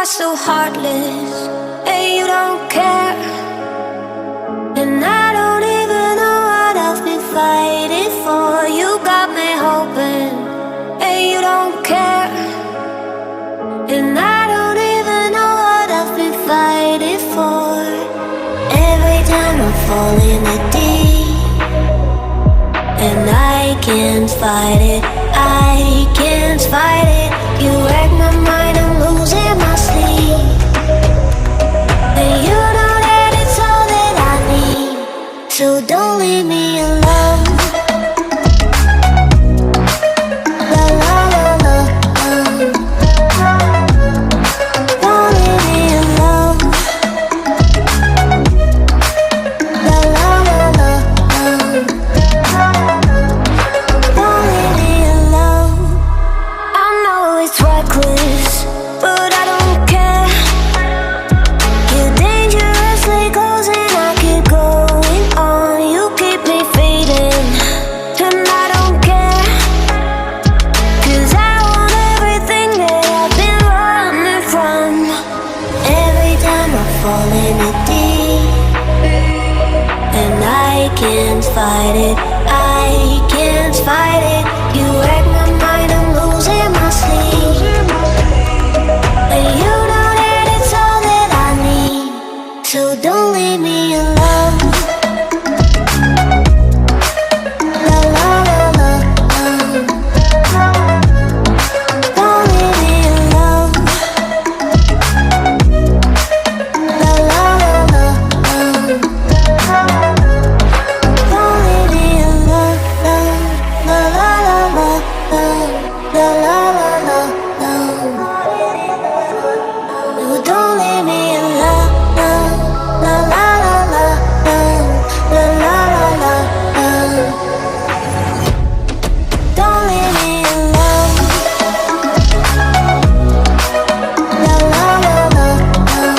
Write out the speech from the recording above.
so heartless, and you don't care. And I don't even know what I've been fighting for. You got me hoping, and you don't care. And I don't even know what I've been fighting for. Every time I fall in the deep, and I can't fight it, I can't fight it. You wreck my mind, I'm losing my sleep. And you know that it's all that I need, so don't leave me alone. La la la la, don't leave me alone. La la la la, don't leave me alone. I know it's reckless, but